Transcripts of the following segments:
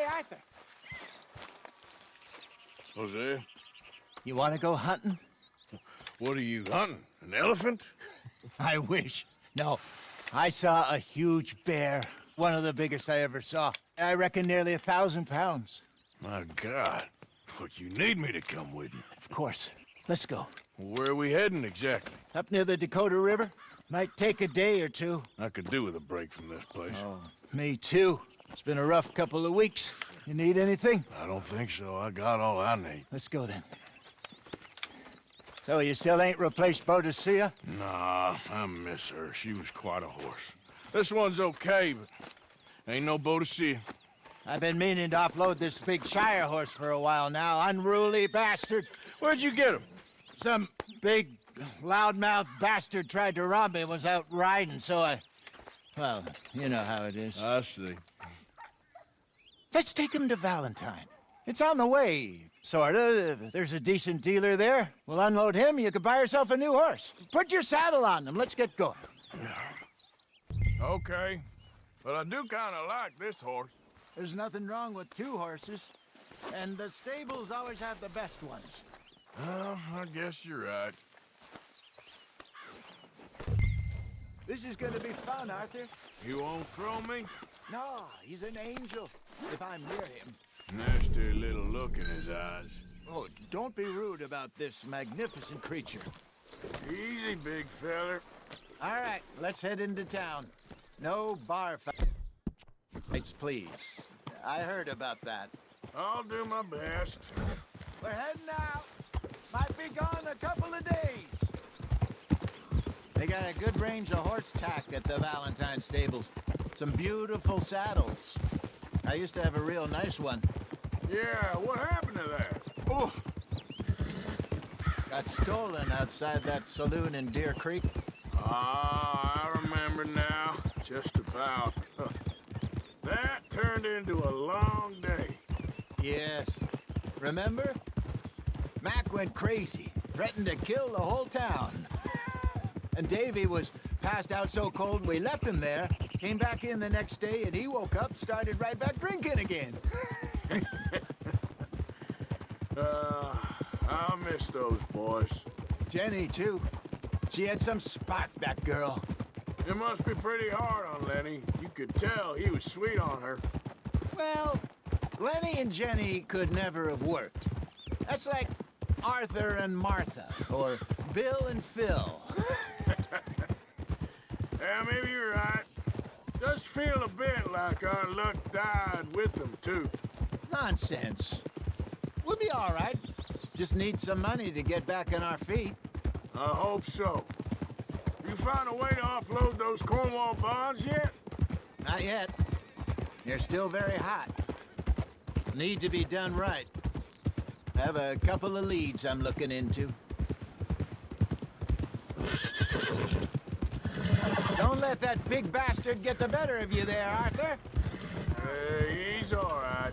Hey, Arthur. Jose, You want to go hunting? what are you hunting? An elephant? I wish. No. I saw a huge bear. One of the biggest I ever saw. I reckon nearly 1,000 pounds. My God. But you need me to come with you. Of course. Let's go. Where are we heading exactly? Up near the Dakota River. Might take a day or two. I could do with a break from this place. Oh, me too. It's been a rough couple of weeks. You need anything? I don't think so. I got all I need. Let's go then. So you still ain't replaced Boadicea? Nah, I miss her. She was quite a horse. This one's okay, but ain't no Boadicea. I've been meaning to offload this big Shire horse for a while now. Unruly bastard. Where'd you get him? Some big, loudmouth bastard tried to rob me and was out riding, so I... Well, you know how it is. I see. Let's take him to Valentine. It's on the way, sorta. If there's a decent dealer there, we'll unload him, you could buy yourself a new horse. Put your saddle on him, let's get going. Okay, but I do kind of like this horse. There's nothing wrong with two horses, and the stables always have the best ones. Well, I guess you're right. This is gonna be fun, Arthur. You won't throw me? No, he's an angel, if I'm near him. Nasty little look in his eyes. Oh, don't be rude about this magnificent creature. Easy, big feller. All right, let's head into town. No bar fights, please. I heard about that. I'll do my best. We're heading out. Might be gone a couple of days. They got a good range of horse tack at the Valentine stables. Some beautiful saddles. I used to have a real nice one. Yeah, what happened to that? Oof. Got stolen outside that saloon in Deer Creek. Ah, I remember now. Just about. That turned into a long day. Yes. Remember? Mac went crazy, threatened to kill the whole town. And Davy was passed out so cold we left him there, came back in the next day, and he woke up, started right back drinking again. I miss those boys. Jenny, too. She had some spark, that girl. It must be pretty hard on Lenny. You could tell he was sweet on her. Well, Lenny and Jenny could never have worked. That's like Arthur and Martha, or Bill and Phil. Yeah, maybe you're right. Does feel a bit like our luck died with them, too. Nonsense. We'll be all right. Just need some money to get back on our feet. I hope so. You found a way to offload those Cornwall bonds yet? Not yet. They're still very hot. Need to be done right. I have a couple of leads I'm looking into. Don't let that big bastard get the better of you there, Arthur. Hey, he's all right.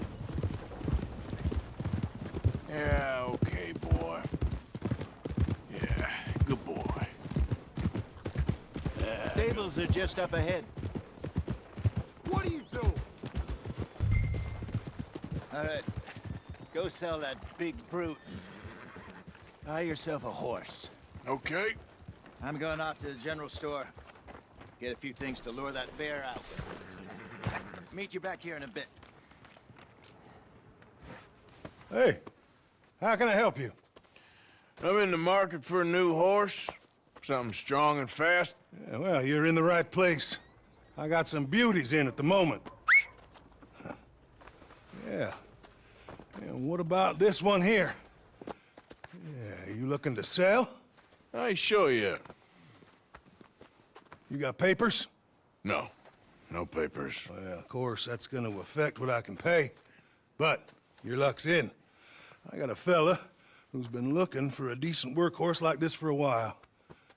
Yeah, okay, boy. Yeah, good boy. Stables are just up ahead. What are you doing? All right, go sell that big brute. Buy yourself a horse. Okay. I'm going off to the general store. Get a few things to lure that bear out. Meet you back here in a bit. Hey, how can I help you? I'm in the market for a new horse. Something strong and fast. Yeah, well, you're in the right place. I got some beauties in at the moment. Yeah. And what about this one here? Yeah, you looking to sell? I ain't sure yet. You got papers? No. No papers. Well, of course, that's gonna affect what I can pay. But your luck's in. I got a fella who's been looking for a decent workhorse like this for a while.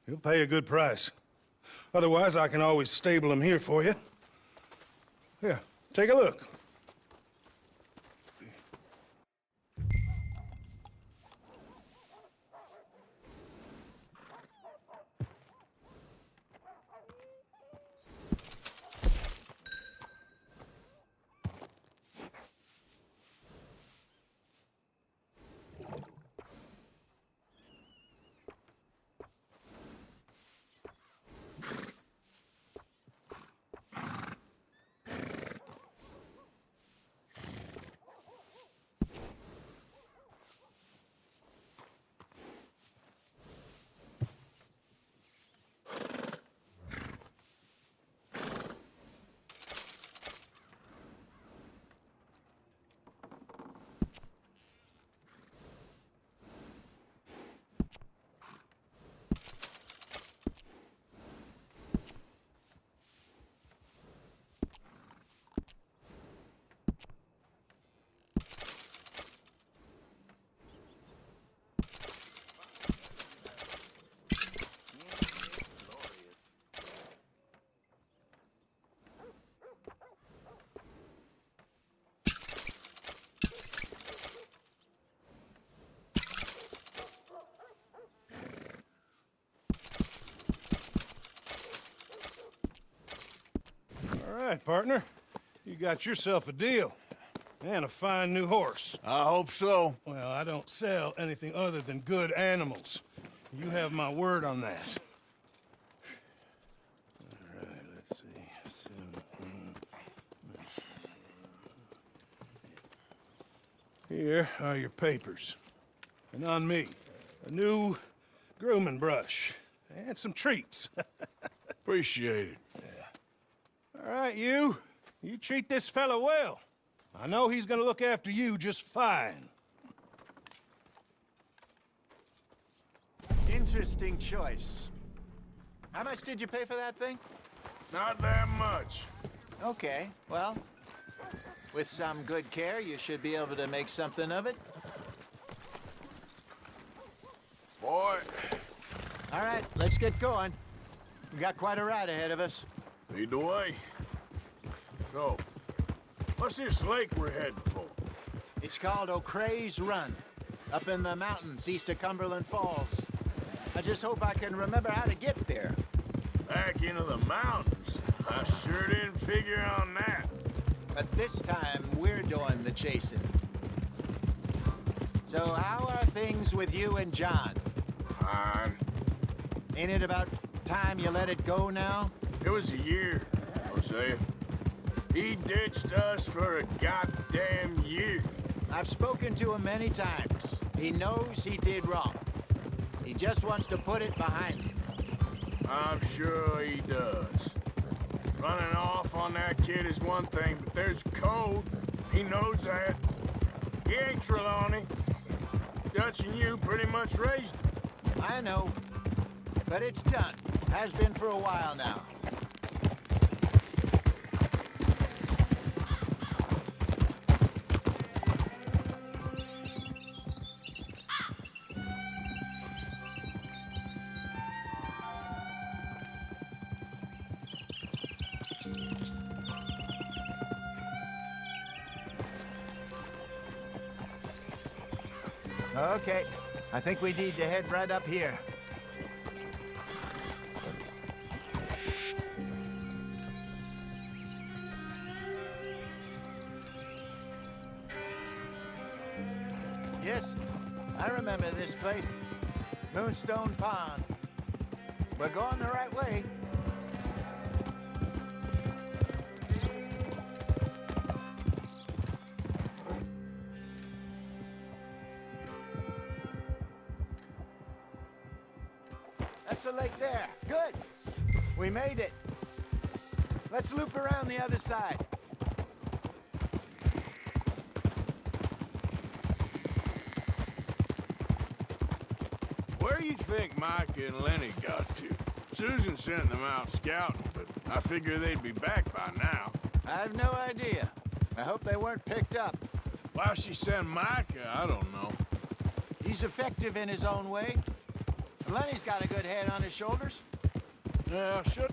He'll pay a good price. Otherwise, I can always stable him here for you. Here, take a look. All right, partner. You got yourself a deal. And a fine new horse. I hope so. Well, I don't sell anything other than good animals. You have my word on that. All right, let's see. Here are your papers. And on me, a new grooming brush. And some treats. Appreciate it. All right, you. You treat this fella well. I know he's gonna look after you just fine. Interesting choice. How much did you pay for that thing? Not that much. Okay, well, with some good care, you should be able to make something of it. Boy, All right, let's get going. We got quite a ride ahead of us. lead the way. So, what's this lake we're heading for? It's called O'Creagh's Run, up in the mountains east of Cumberland Falls. I just hope I can remember how to get there. Back into the mountains. I sure didn't figure on that. But this time, we're doing the chasing. So how are things with you and John? Fine. Ain't it about time you let it go now? It was a year, Hosea. He ditched us for a goddamn year. I've spoken to him many times. He knows he did wrong. He just wants to put it behind him. I'm sure he does. Running off on that kid is one thing, but there's code. He knows that. He ain't Trelawney. Dutch and you pretty much raised him. I know. But it's done. Has been for a while now. Okay, I think we need to head right up here. Yes, I remember this place. Moonstone Pond. We're going the right way. That's the lake there. Good. We made it. Let's loop around the other side. Where do you think Mike and Lenny got to? Susan sent them out scouting, but I figure they'd be back by now. I have no idea. I hope they weren't picked up. Why she sent Micah, I don't know. He's effective in his own way. Lenny's got a good head on his shoulders. Yeah, should.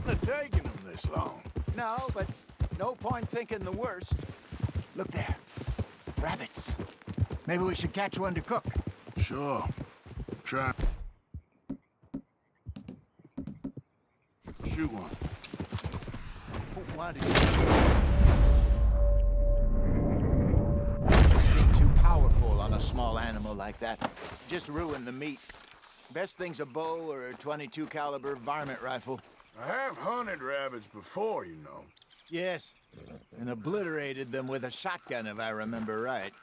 It's taking them this long. No, but no point thinking the worst. Look there. Rabbits. Maybe we should catch one to cook. Sure. Try. Shoot one. What is being too powerful on a small animal like that? Just ruin the meat. Best thing's a bow or a .22 caliber varmint rifle. I have hunted rabbits before, you know. Yes, and obliterated them with a shotgun, if I remember right.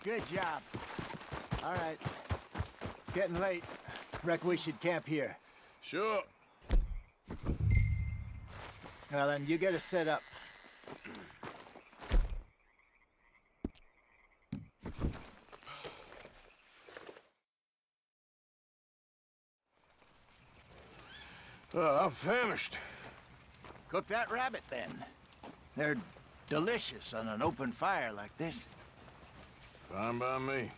Good job. All right. It's getting late. Reckon we should camp here. Sure. Well, then, you get us set up. I'm famished. Cook that rabbit, then. They're delicious on an open fire like this. Fine by me.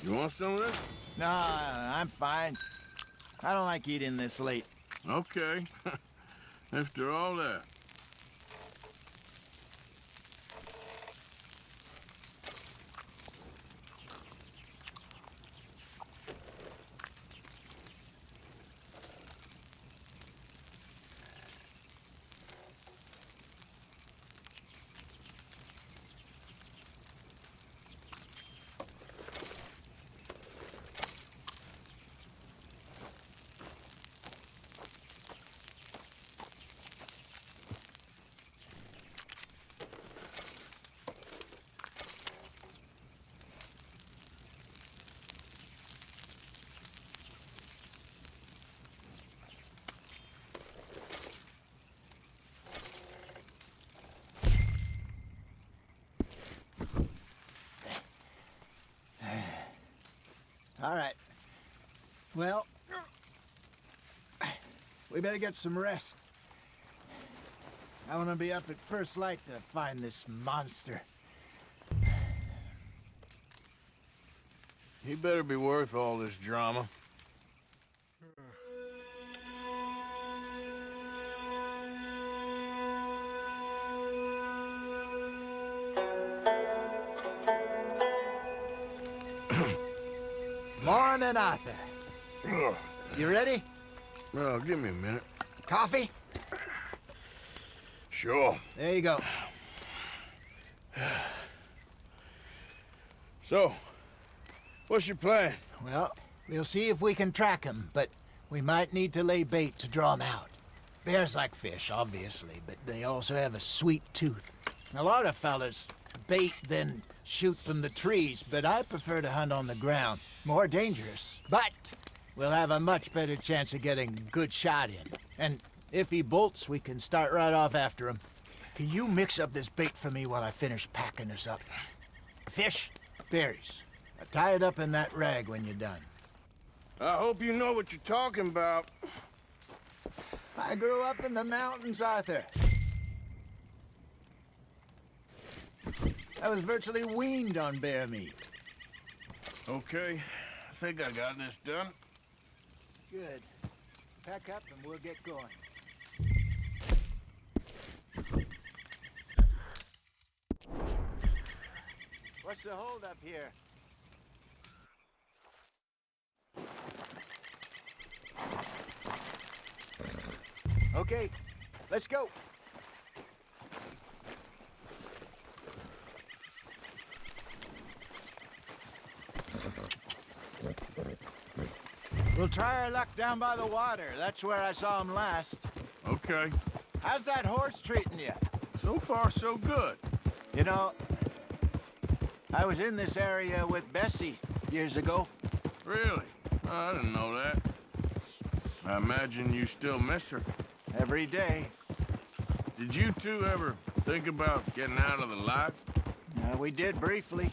You want some of this? No, I'm fine. I don't like eating this late. Okay. After all that. All right. Well, we better get some rest. I want to be up at first light to find this monster. He better be worth all this drama. Morning, Arthur. Ugh. You ready? Well, give me a minute. Coffee? Sure. There you go. So, what's your plan? Well, we'll see if we can track him, but we might need to lay bait to draw him out. Bears like fish, obviously, but they also have a sweet tooth. A lot of fellas bait, then shoot from the trees, but I prefer to hunt on the ground. More dangerous, but we'll have a much better chance of getting a good shot in. And if he bolts, we can start right off after him. Can you mix up this bait for me while I finish packing this up? Fish, berries. Tie it up in that rag when you're done. I hope you know what you're talking about. I grew up in the mountains, Arthur. I was virtually weaned on bear meat. Okay, I think I got this done. Good. Pack up and we'll get going. What's the hold up here? Okay, let's go. We'll try our luck down by the water. That's where I saw him last. Okay. How's that horse treating you? So far, so good. You know, I was in this area with Bessie years ago. Really? Oh, I didn't know that. I imagine you still miss her. Every day. Did you two ever think about getting out of the life? We did briefly.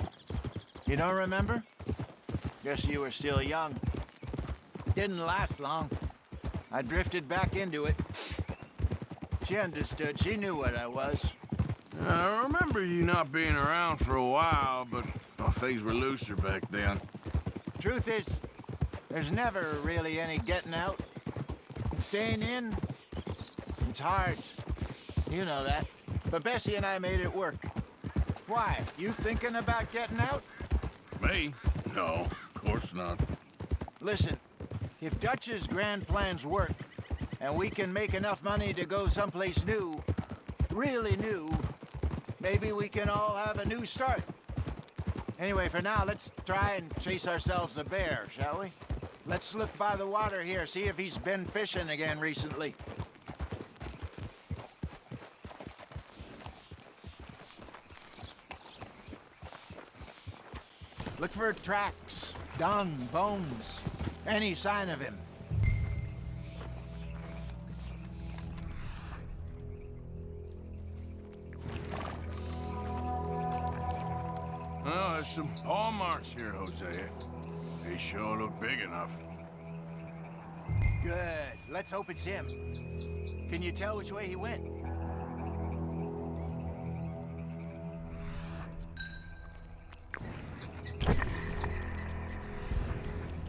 You don't remember? Guess you were still young. Didn't last long. I drifted back into it. She understood. She knew what I was. I remember you not being around for a while, but well, things were looser back then. Truth is, there's never really any getting out. Staying in, it's hard. You know that. But Bessie and I made it work. Why? You thinking about getting out? Me? No, of course not. Listen, if Dutch's grand plans work, and we can make enough money to go someplace new, really new, maybe we can all have a new start. Anyway, for now, let's try and chase ourselves a bear, shall we? Let's look by the water here, see if he's been fishing again recently. Look for tracks, dung, bones, any sign of him. Well, there's some paw marks here, Hosea. They sure look big enough. Good. Let's hope it's him. Can you tell which way he went?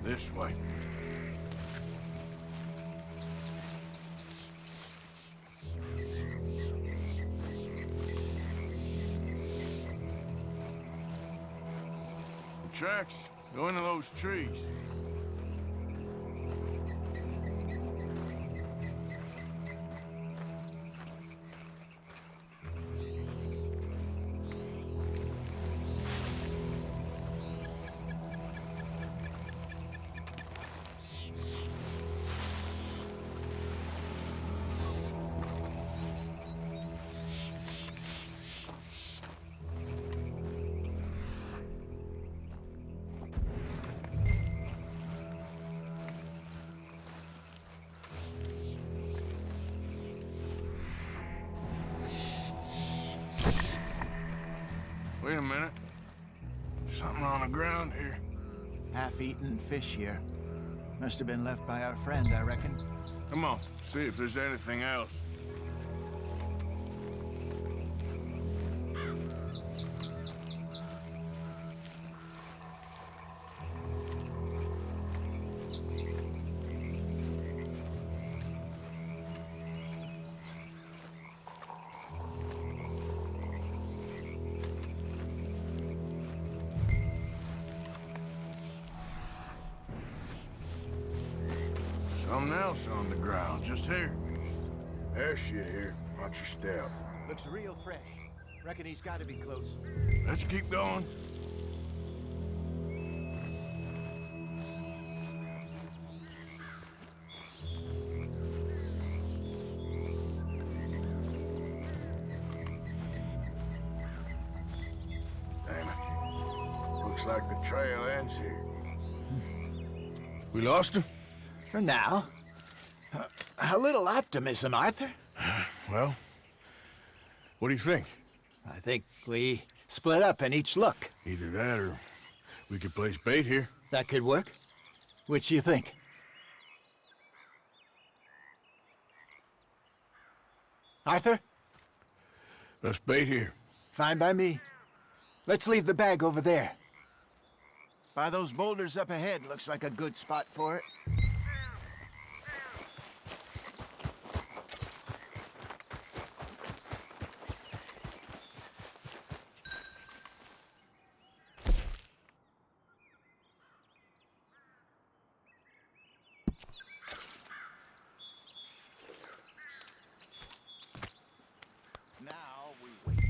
This way. The tracks go into those trees. Wait a minute. Something on the ground here. Half-eaten fish here. Must have been left by our friend, I reckon. Come on, see if there's anything else. Something else on the ground, just here. There's shit here. Watch your step. Looks real fresh. Reckon he's got to be close. Let's keep going. Damn it. Looks like the trail ends here. We lost him? For now. A little optimism, Arthur. Well, what do you think? I think we split up and each look. Either that or we could place bait here. That could work. Which do you think? Arthur? Let's bait here. Fine by me. Let's leave the bag over there. By those boulders up ahead, looks like a good spot for it. Now we wait.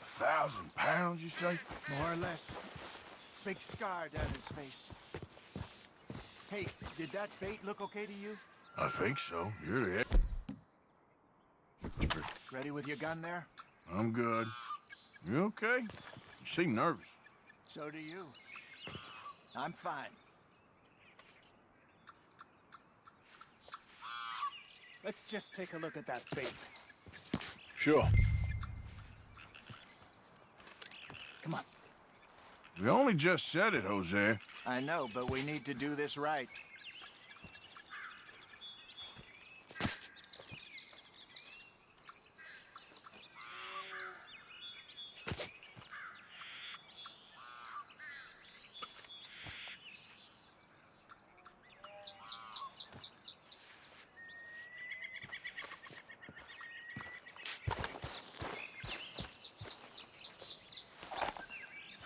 £1,000, you say? More or less. Big scar down his face. Hey, did that bait look okay to you? I think so. You're the expert. Ready with your gun there? I'm good. You okay? You seem nervous. So do you. I'm fine. Let's just take a look at that bait. Sure. Come on. We only just said it, Jose. I know, but we need to do this right.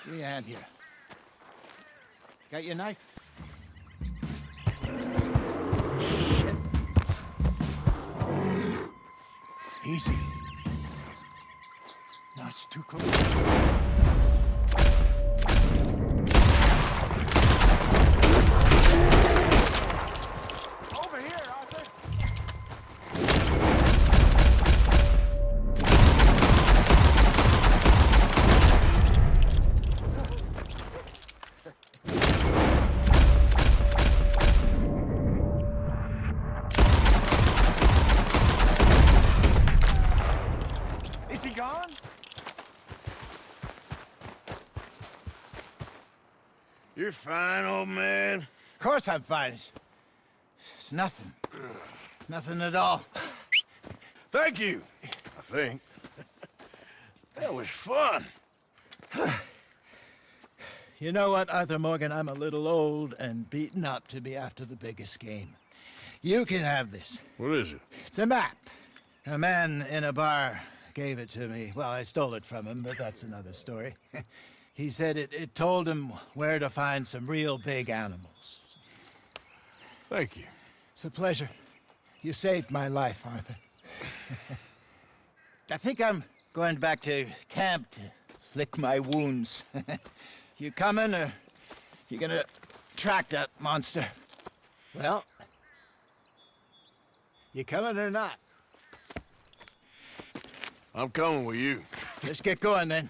Give me a hand here. Got your knife? Shit. Easy. No, it's too close. Over here, Arthur. Is he gone? You're fine, old man. Of course I'm fine. It's nothing. Nothing at all. Thank you, I think. That was fun. You know what, Arthur Morgan? I'm a little old and beaten up to be after the biggest game. You can have this. What is it? It's a map. A man in a bar gave it to me. Well, I stole it from him, but that's another story. He said it told him where to find some real big animals. Thank you. It's a pleasure. You saved my life, Arthur. I think I'm going back to camp to lick my wounds. You coming, or you gonna track that monster? Well, you coming or not? I'm coming with you. Let's get going, then.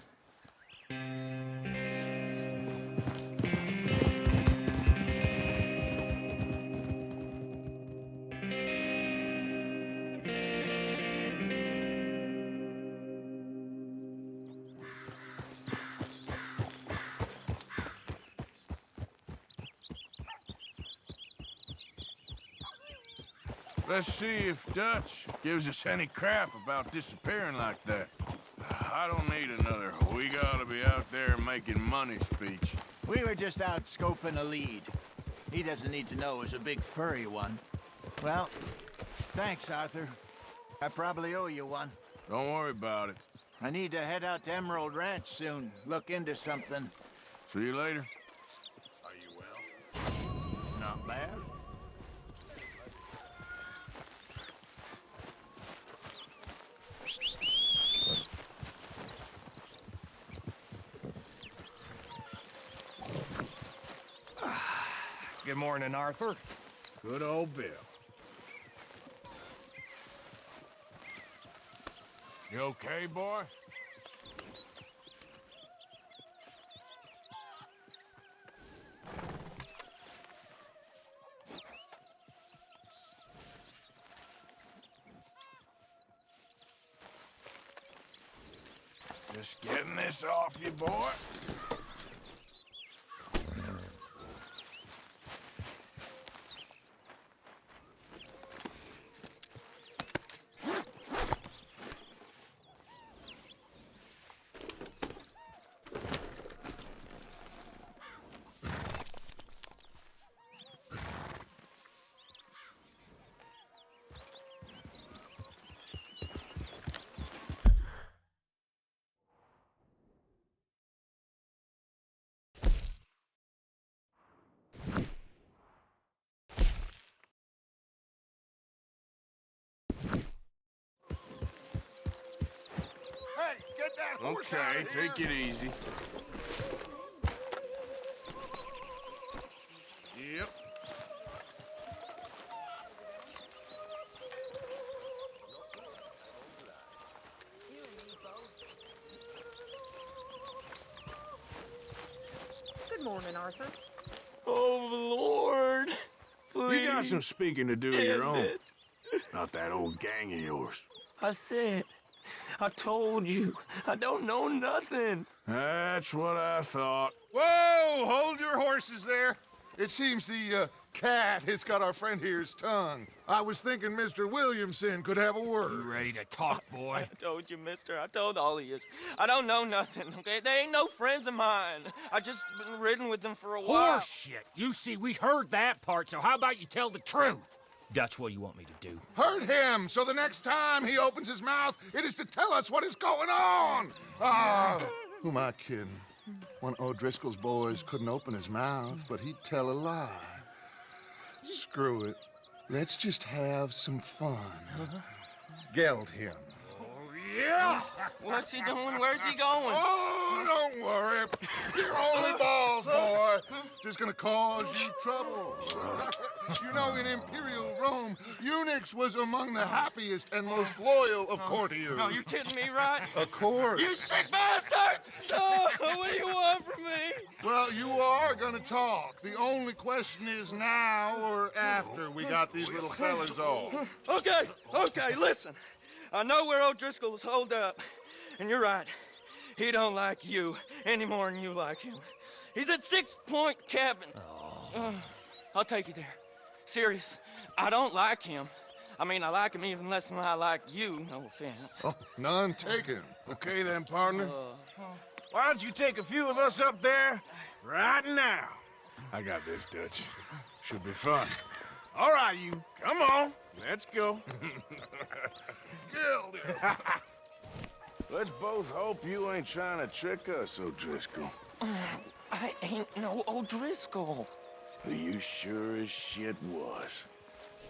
Let's see if Dutch gives us any crap about disappearing like that. I don't need another "we gotta be out there making money" speech. We were just out scoping a lead. He doesn't need to know it was a big furry one. Well, thanks, Arthur. I probably owe you one. Don't worry about it. I need to head out to Emerald Ranch soon. Look into something. See you later. Are you well? Not bad. Good morning, Arthur. Good old Bill. You okay, boy? Just getting this off you, boy. Okay, take it easy. Yep. Good morning, Arthur. Oh, Lord. Please. You got some speaking to do of your own. Not that old gang of yours. I said, I told you, I don't know nothing. That's what I thought. Whoa! Hold your horses there. It seems the cat has got our friend here's tongue. I was thinking Mr. Williamson could have a word. Ready to talk, boy? I told you, mister. I told all of you. I don't know nothing, okay? They ain't no friends of mine. I just been ridden with them for a while. Horseshit. You see, we heard that part, so how about you tell the truth? Dutch, what do you want me to do? Hurt him, so the next time he opens his mouth, it is to tell us what is going on. Ah, who am I kidding? One of O'Driscoll's boys couldn't open his mouth, but he'd tell a lie. Screw it. Let's just have some fun. Geld him. Yeah! What's he doing? Where's he going? Oh, don't worry. You're only balls, boy. Just gonna cause you trouble. You know, in Imperial Rome, eunuchs was among the happiest and most loyal of courtiers. No, you're kidding me, right? Of course. You sick bastards! Oh, what do you want from me? Well, you are gonna talk. The only question is now or after we got these little fellas off. Okay, listen. I know where O'Driscoll's holed up, and you're right. He don't like you any more than you like him. He's at 6 Point Cabin. I'll take you there. Serious, I don't like him. I mean, I like him even less than I like you, no offense. Oh, none taken. Okay then, partner. Why don't you take a few of us up there right now? I got this, Dutch. Should be fun. All right, you. Come on. Let's go. Let's both hope you ain't trying to trick us, O'Driscoll. I ain't no O'Driscoll. But you sure as shit was.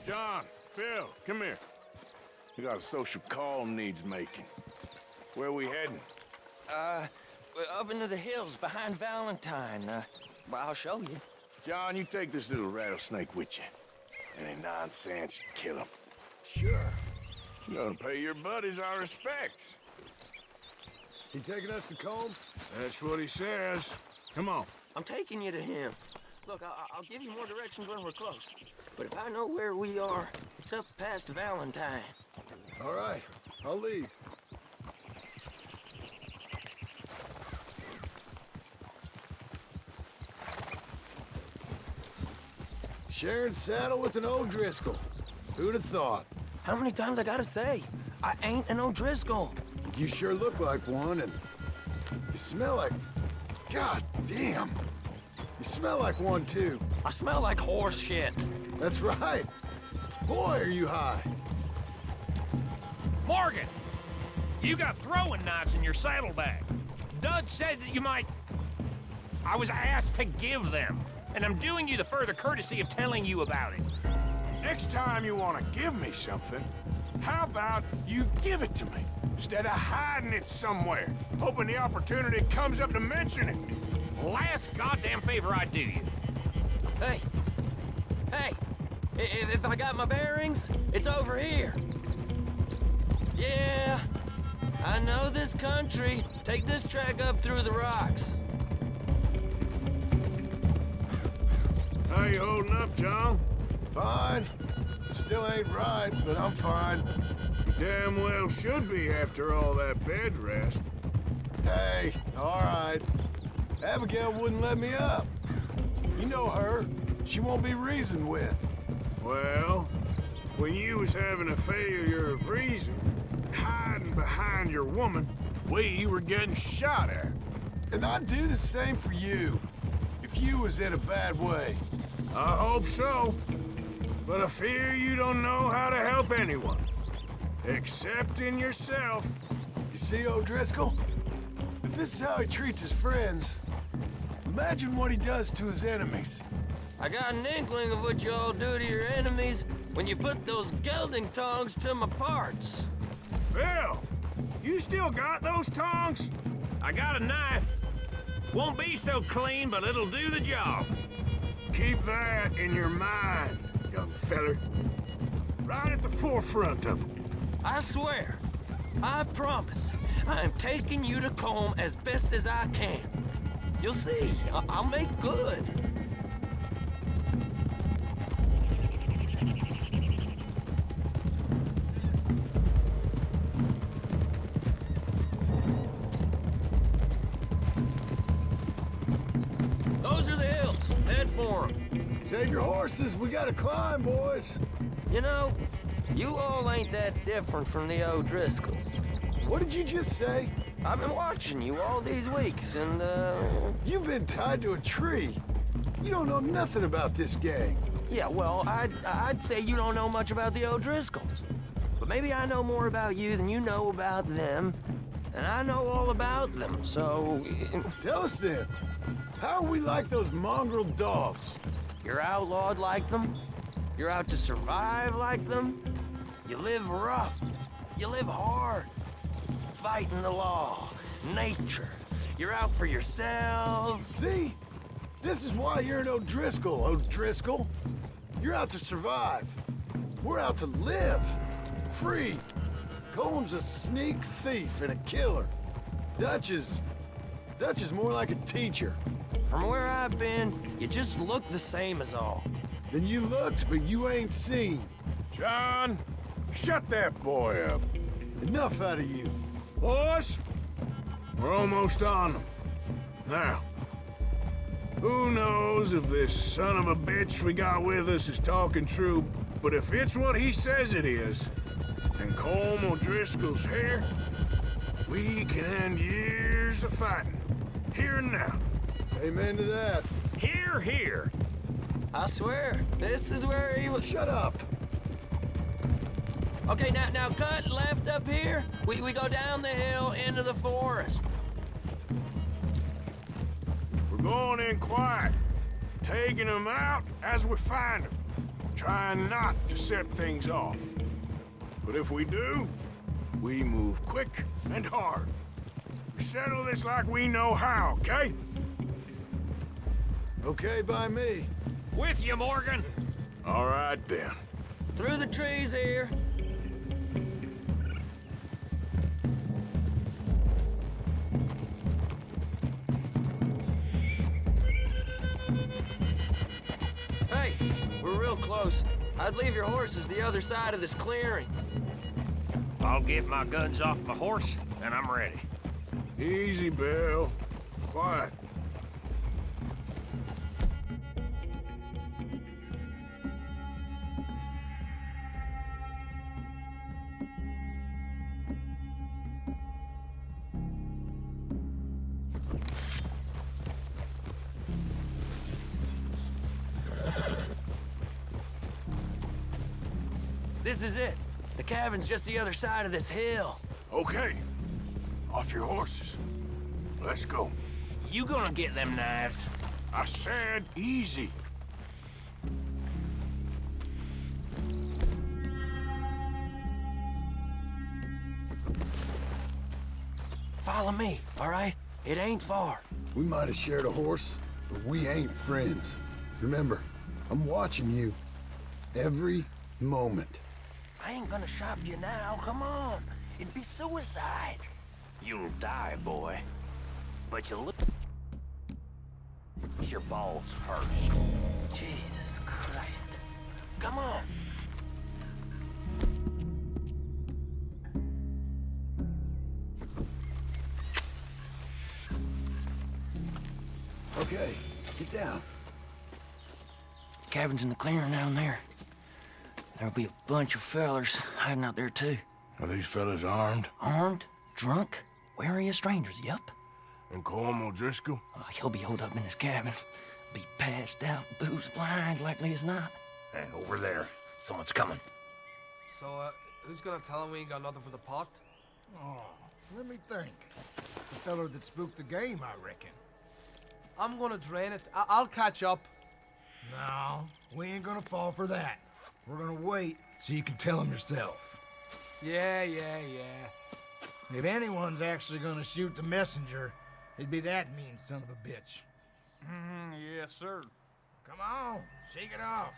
John, Phil, come here. We got a social call needs making. Where we heading? Up into the hills behind Valentine. Well, I'll show you. John, you take this little rattlesnake with you. Any nonsense, kill him. Sure. You gotta pay your buddies our respects. He taking us to Combe? That's what he says. Come on. I'm taking you to him. Look, I'll give you more directions when we're close. But if I know where we are, it's up past Valentine. All right, I'll leave. Sharing saddle with an O'Driscoll. Who'd have thought? How many times I gotta say? I ain't an O'Driscoll. You sure look like one, and you smell like... God damn. You smell like one, too. I smell like horse shit. That's right. Boy, are you high. Morgan, you got throwing knives in your saddlebag. Dud said that you might... I was asked to give them, and I'm doing you the further courtesy of telling you about it. Next time you want to give me something, how about you give it to me, instead of hiding it somewhere, hoping the opportunity comes up to mention it? Last goddamn favor I do you. Hey, if I got my bearings, it's over here. Yeah, I know this country. Take this track up through the rocks. How you holding up, John? Fine. Still ain't right, but I'm fine. You damn well should be after all that bed rest. Hey, all right. Abigail wouldn't let me up. You know her. She won't be reasoned with. Well, when you was having a failure of reason, hiding behind your woman, we were getting shot at. And I'd do the same for you, if you was in a bad way. I hope so. But I fear you don't know how to help anyone. Except in yourself. You see, O'Driscoll? If this is how he treats his friends, imagine what he does to his enemies. I got an inkling of what you all do to your enemies when you put those gelding tongs to my parts. Bill, you still got those tongs? I got a knife. Won't be so clean, but it'll do the job. Keep that in your mind, young feller. Right at the forefront of it. I swear, I promise, I am taking you to Combe as best as I can. You'll see, I'll make good. Those are the hills. Head for them. Save your horses, we gotta climb, boys. You know, you all ain't that different from the O'Driscolls. What did you just say? I've been watching you all these weeks, and, You've been tied to a tree. You don't know nothing about this gang. yeah, well, I'd say you don't know much about the O'Driscolls. But maybe I know more about you than you know about them. and I know all about them, so... Tell us then, how are we like those mongrel dogs? You're outlawed like them? You're out to survive like them? You live rough. You live hard. Fighting the law, nature. You're out for yourselves. See? This is why you're an O'Driscoll, O'Driscoll. You're out to survive. We're out to live. Free. Colm's a sneak thief and a killer. Dutch is more like a teacher. From where I've been, you just look the same as all. Then you looked, but you ain't seen. John, shut that boy up. Enough out of you. Boys, we're almost on them. Now, who knows if this son of a bitch we got with us is talking true, but if it's what he says it is, and Colm O'Driscoll's here, we can end years of fighting, here and now. Amen to that. Here, here. I swear, this is where he was... Shut up. Okay, now cut left up here. We go down the hill into the forest. We're going in quiet, taking them out as we find them, trying not to set things off. But if we do, we move quick and hard. We settle this like we know how, okay? Okay by me. With you, Morgan. All right, then. Through the trees here. Hey, we're real close. I'd leave your horses the other side of this clearing. I'll get my guns off my horse, and I'm ready. Easy, Bill. Quiet. This is it. The cabin's just the other side of this hill. Okay. Off your horses. Let's go. You gonna get them knives? I said easy. Follow me, all right? It ain't far. We might have shared a horse, but we ain't friends. Remember, I'm watching you. Every moment. I ain't gonna shop you now, come on. It'd be suicide. You'll die, boy. But you'll lose your balls first. Jesus Christ. Come on. Okay, get down. Cabin's in the clearing down there. There'll be a bunch of fellers hiding out there, too. Are these fellas armed? Armed, drunk, wary of strangers, yup. And Colm O'Driscoll? He'll be holed up in his cabin. Be passed out, booze blind, likely as not. Hey, over there. Someone's coming. So, who's gonna tell him we ain't got nothing for the pot? Oh, let me think. The feller that spooked the game, I reckon. I'm gonna drain it. I'll catch up. No, we ain't gonna fall for that. We're gonna wait so you can tell him yourself. Yeah. If anyone's actually gonna shoot the messenger, it'd be that mean son of a bitch. Yes, sir. Come on, shake it off.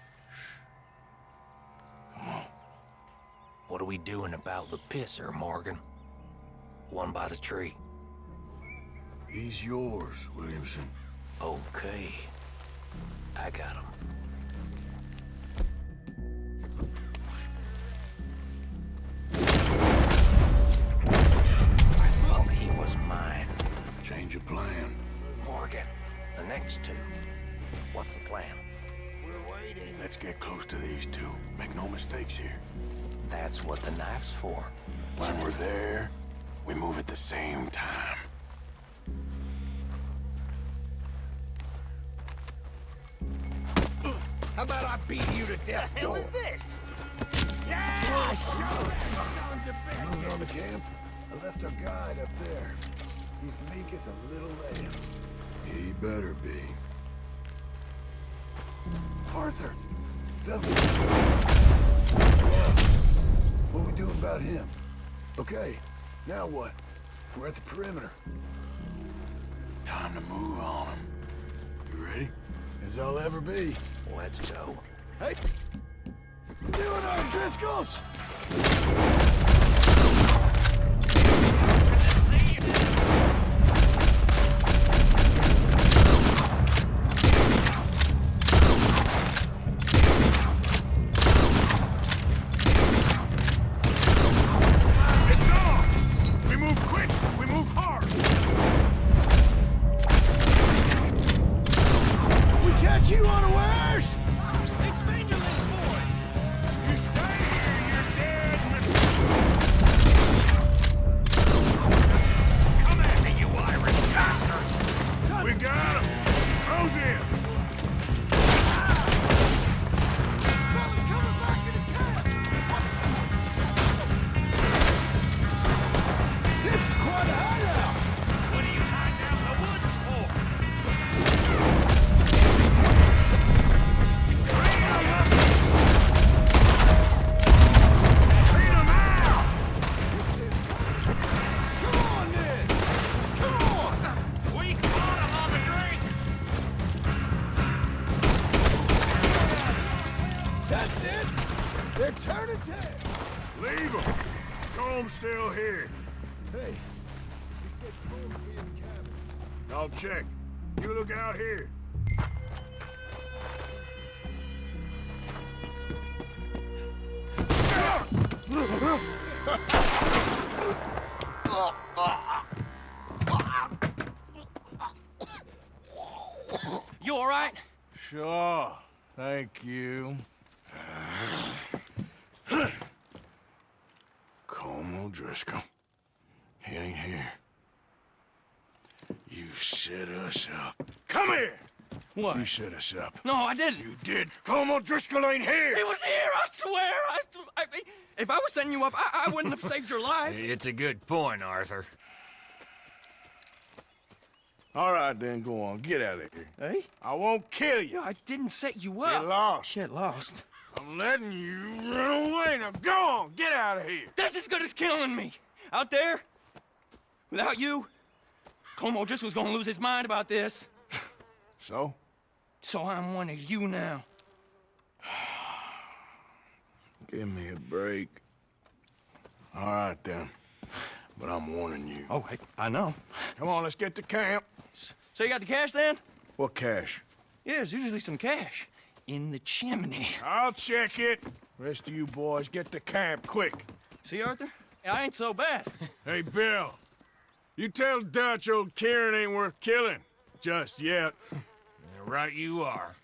What are we doing about the pisser, Morgan? One by the tree. He's yours, Williamson. Okay. I got him. I thought he was mine. Change of plan. Morgan, the next two. What's the plan? We're waiting. Let's get close to these two. Make no mistakes here. That's what the knife's for. When we're there, we move at the same time. How about I beat you to death? What is this? Moving on the camp? I left our guide up there. He's meek as a little lamb. He better be. Arthur! What we doing about him? Okay, now what? We're at the perimeter. Time to move on him. You ready? As I'll ever be. Let's go. Hey! You doing our Driscolls? It's on! We move quick! We move hard! We catch you unawares! It's Vanderlyn's boys! You stay here, you're dead, Come at me, you Irish bastards! We got him! Close in! Fellas coming back in the camp! This is quite a hideout! What are you hiding out in the woods for? Clean him out! Come on, then! Come on! We caught him on the drink! That's it! They're turning tail! Leave him! Comb's still here. Hey, he said Cole would be in the cabin. I'll check. You look out here. You all right? Sure. Thank you. Colm O'Driscoll. He ain't here. You set us up. Come here! What? You set us up. No, I didn't. You did. Colm O'Driscoll ain't here! He was here, I swear! If I was setting you up, I wouldn't have saved your life. It's a good point, Arthur. All right, then, go on. Get out of here. Hey? I won't kill you. I didn't set you Get up. lost. Get lost. I'm letting you run away. Now go on. Get out of here. That's as good as killing me. Out there, without you, Colm O'Driscoll's gonna lose his mind about this. So? So I'm one of you now. Give me a break. All right, then. But I'm warning you. Oh, I know. Come on, let's get to camp. So you got the cash then? What cash? Yeah, there's usually some cash in the chimney. I'll check it. Rest of you boys, get to camp quick. See, Arthur? I ain't so bad. Hey, Bill. You tell Dutch old Kieran ain't worth killing. Just yet. Right you are.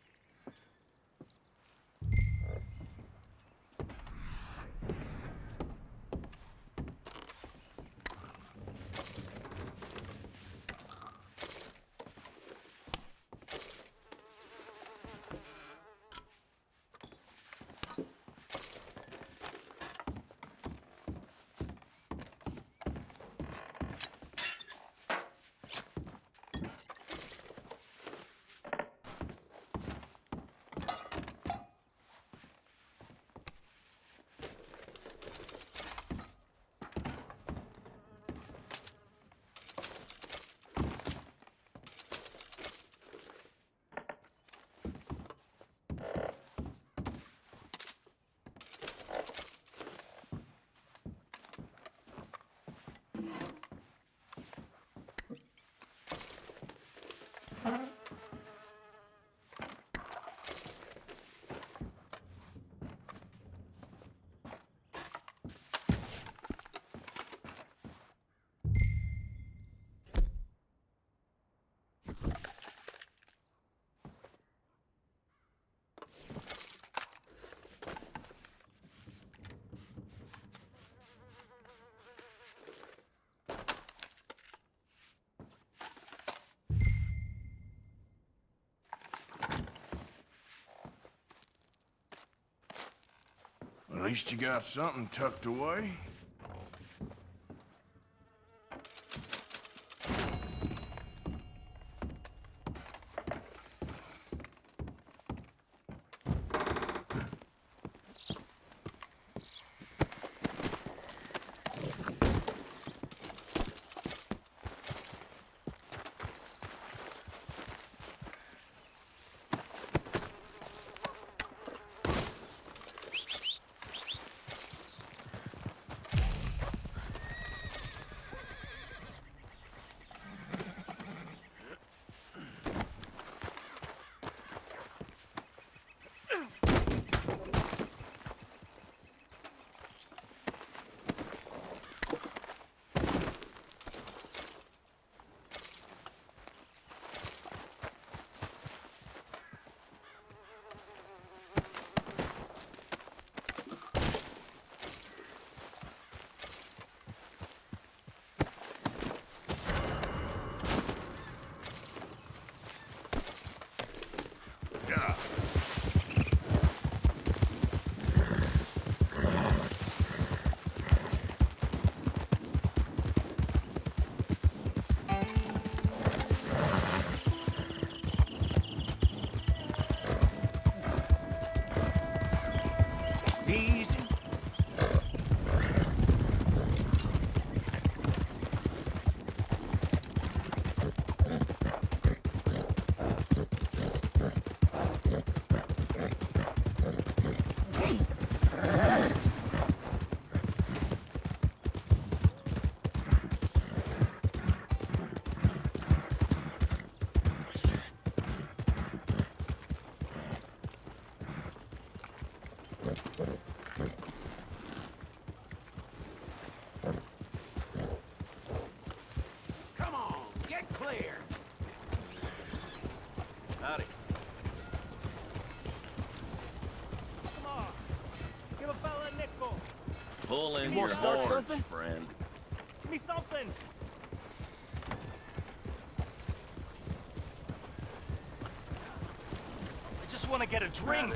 At least you got something tucked away. ya! Easy. Come on, get clear. Howdy. Come on, give a fella a nickel. Pull in You your wanna start horns, something? friend. Give me something. I just want to get a drink.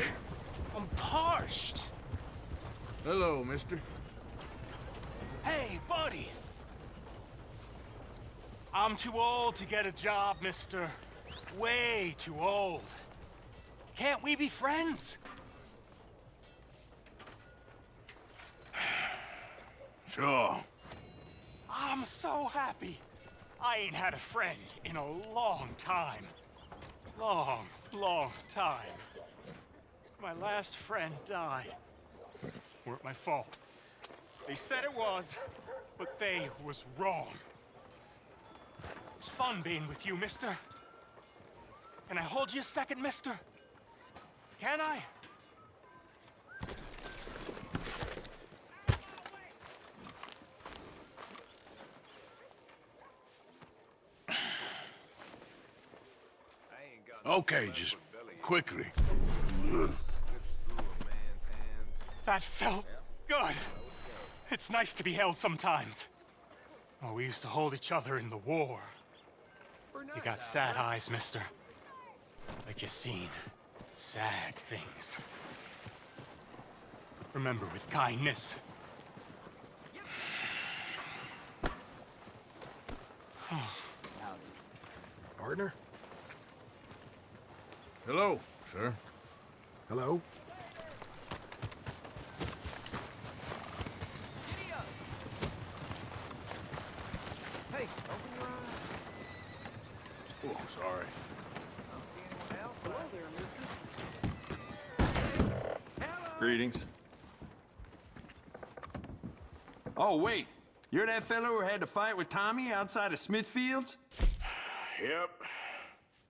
I'm parched. Hello, mister. Hey, buddy. I'm too old to get a job, mister. Way too old. Can't we be friends? Sure. I'm so happy. I ain't had a friend in a long time. Long time. My last friend died. Weren't my fault. They said it was, but they was wrong. It's fun being with you, mister. Can I hold you a second, mister? Can I? Okay, just quickly. That felt good. It's nice to be held sometimes. Oh, we used to hold each other in the war. You got sad eyes, mister. Like you seen sad things. Remember with kindness. Partner? Hello, sir. Hello? Hey, open your eyes. Oh, sorry. Hello there, mister. Greetings. Oh, wait. You're that fellow who had to fight with Tommy outside of Smithfield's? Yep,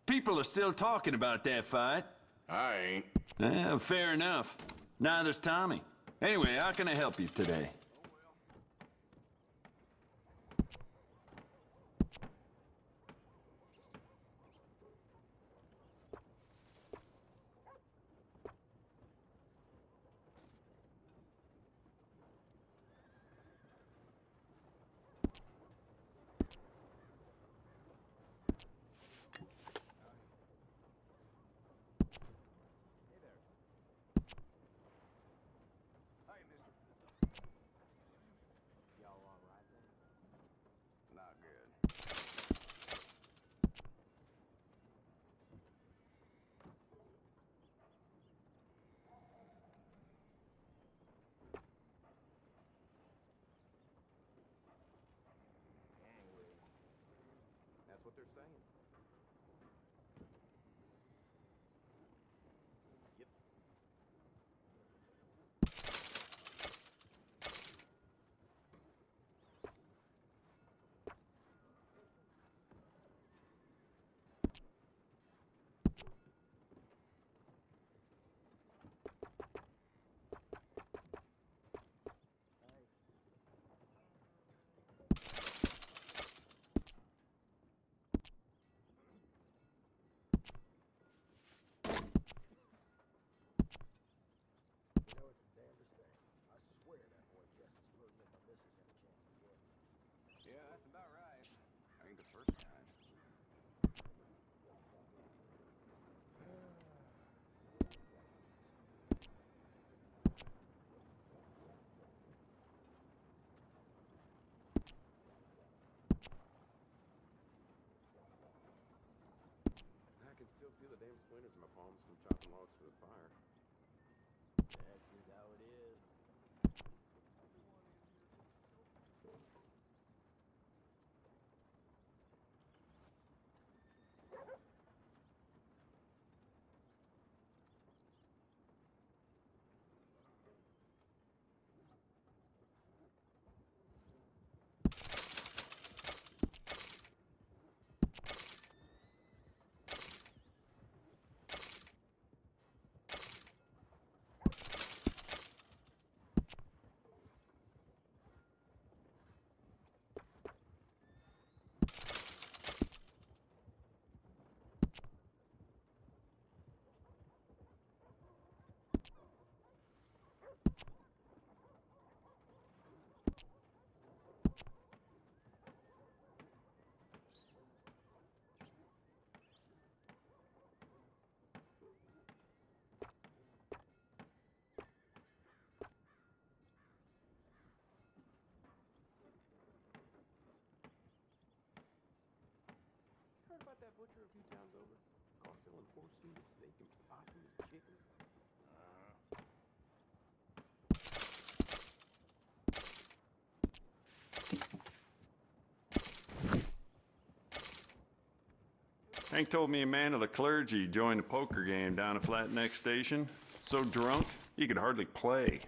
People are still talking about that fight. I ain't. Fair enough. Neither's Tommy. Anyway, how can I help you today? That's what they're saying. still feel the damn splinters in my palms from chopping logs for the fire. That's just how it is. Heard about that butcher a few towns over? Caught selling horse meat as steak and possum as chicken. Hank told me a man of the clergy joined a poker game down at Flat Neck Station. So drunk, he could hardly play.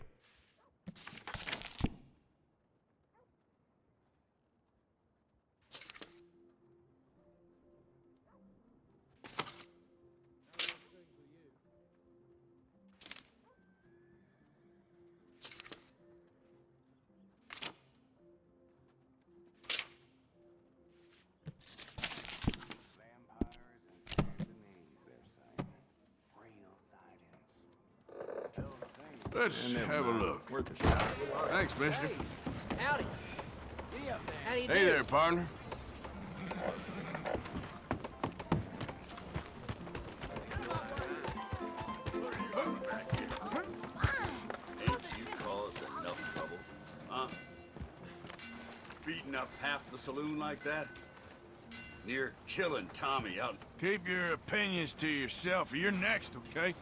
Let's have a look. Worth a shot. Thanks, mister. Howdy. Be up there. How do you do? Hey there, partner. Ain't you caused enough trouble? Huh? Beating up half the saloon like that? Near killing Tommy out. Keep your opinions to yourself, or you're next, okay?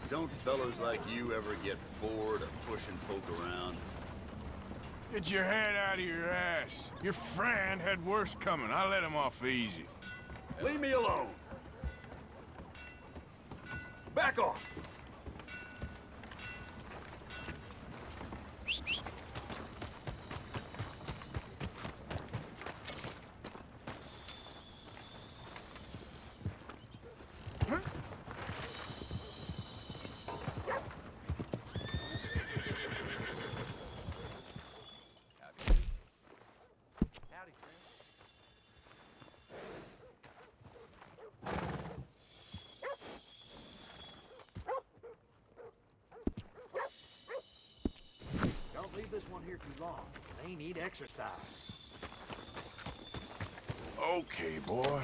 Don't fellas like you ever get bored of pushing folk around? Get your head out of your ass. Your friend had worse coming. I let him off easy. Leave me alone! Back off! Don't leave this one here too long. They need exercise. Okay, boy.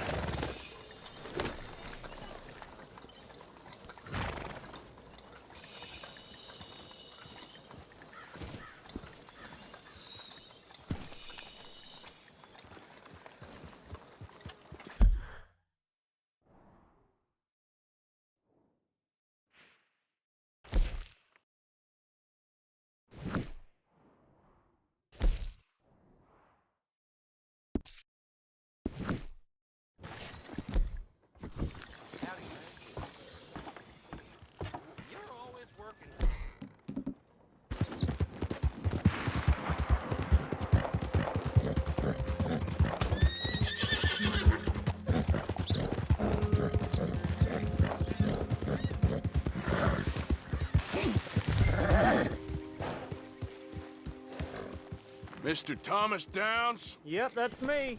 Mr. Thomas Downs? Yep, that's me.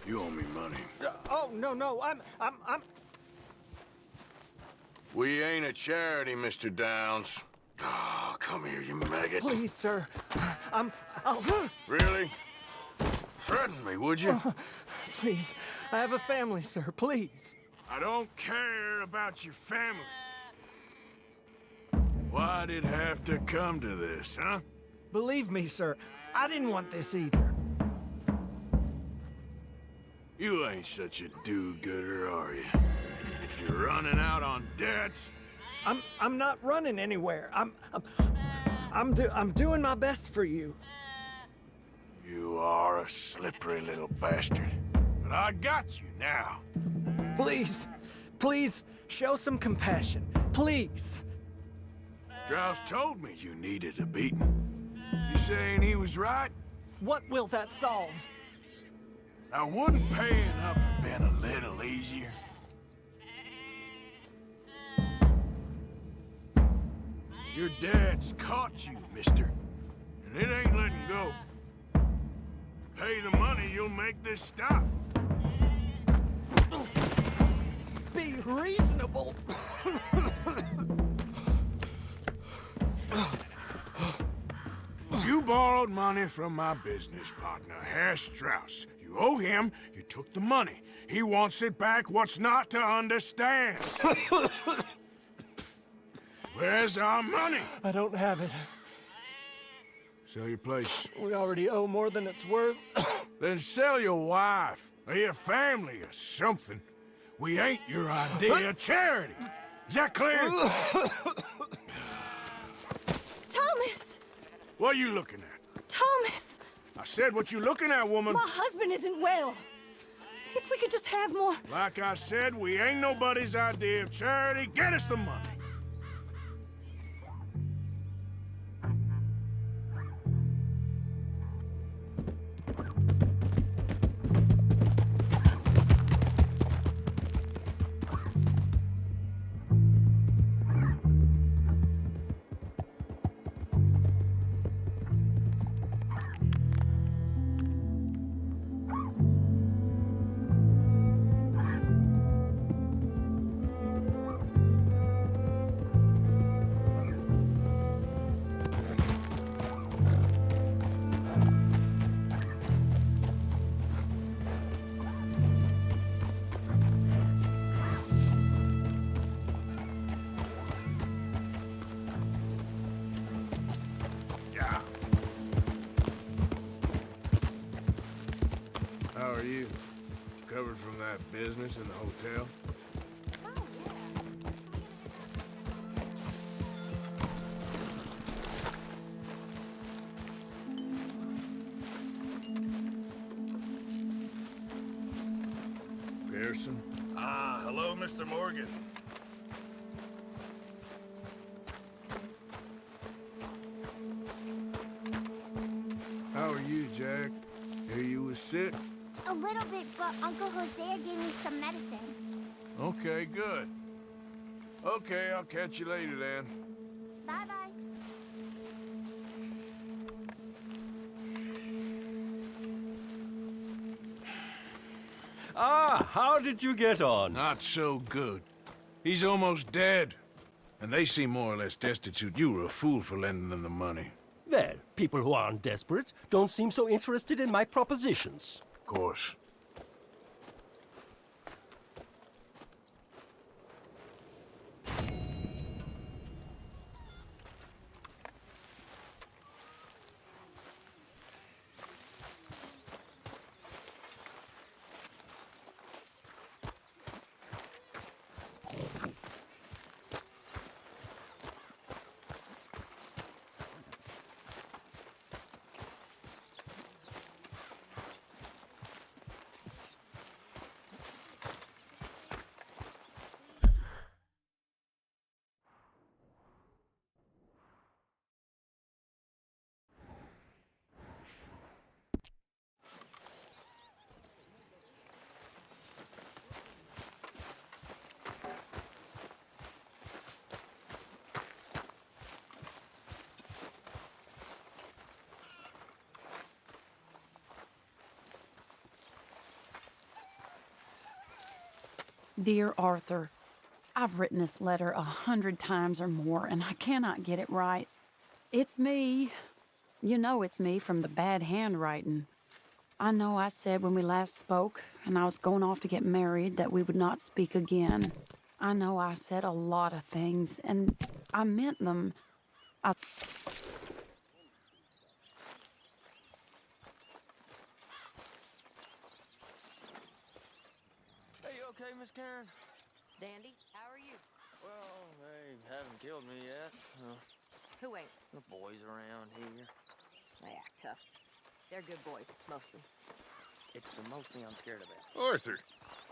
You owe me money. Oh, no, I'm... We ain't a charity, Mr. Downs. Oh, come here, you maggot. Please, sir. I'll... Really? Threaten me, would you? Please, I have a family, sir, please. I don't care about your family. Why'd it have to come to this, huh? Believe me, sir, I didn't want this either. You ain't such a do-gooder, are you? If you're running out on debts, I'm not running anywhere. I'm doing my best for you. you are a slippery little bastard. But I got you now. Please, please, show some compassion. Please. Strauss told me you needed a beating. You saying he was right? What will that solve? Now, wouldn't paying up have been a little easier? Your dad's caught you, mister. And it ain't letting go. Pay the money, you'll make this stop. Be reasonable. You borrowed money from my business partner, Herr Strauss. You owe him, you took the money. He wants it back, what's not to understand? Where's our money? I don't have it. Sell your place. We already owe more than it's worth. Then sell your wife, or your family, or something. We ain't your idea of charity. Is that clear? Thomas! What are you looking at? Thomas! I said what you looking at, woman. My husband isn't well. If we could just have more... Like I said, we ain't nobody's idea of charity. Get us the money. How are you? Recovered from that business in the hotel? Pearson? Ah, hello, Mr. Morgan. How are you, Jack? Hear you was sick? A little bit, but Uncle Hosea gave me some medicine. Okay, good. Okay, I'll catch you later then. Bye-bye. Ah, how did you get on? Not so good. He's almost dead. And they seem more or less destitute. You were a fool for lending them the money. Well, people who aren't desperate don't seem so interested in my propositions. Of course. Dear Arthur, I've written this letter 100 times or more, and I cannot get it right. It's me. You know it's me from the bad handwriting. I know I said when we last spoke, and I was going off to get married, that we would not speak again. I know I said a lot of things, and I meant them. Are you okay, Miss Karen? Dandy, how are you? Well, they haven't killed me yet. Who ain't? The boys around here. Yeah, tough. They're good boys, most of them. It's the most thing I'm scared about. Arthur.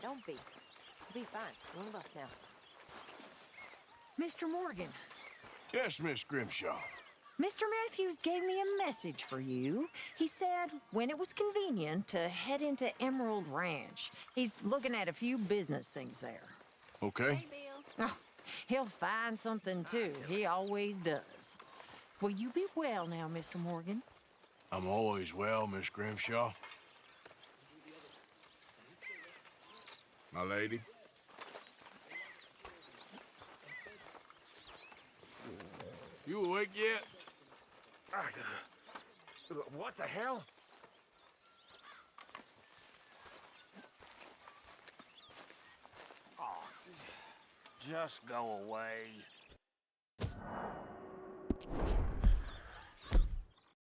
Don't be. You'll be fine. One of us now. Mr. Morgan. Yes, Miss Grimshaw. Mr. Matthews gave me a message for you. He said when it was convenient to head into Emerald Ranch. He's looking at a few business things there. Okay. Hey, Bill. Oh, he'll find something too. He always does. Will you be well now, Mr. Morgan? I'm always well, Miss Grimshaw. My lady. You awake yet? What the hell? Oh, just go away.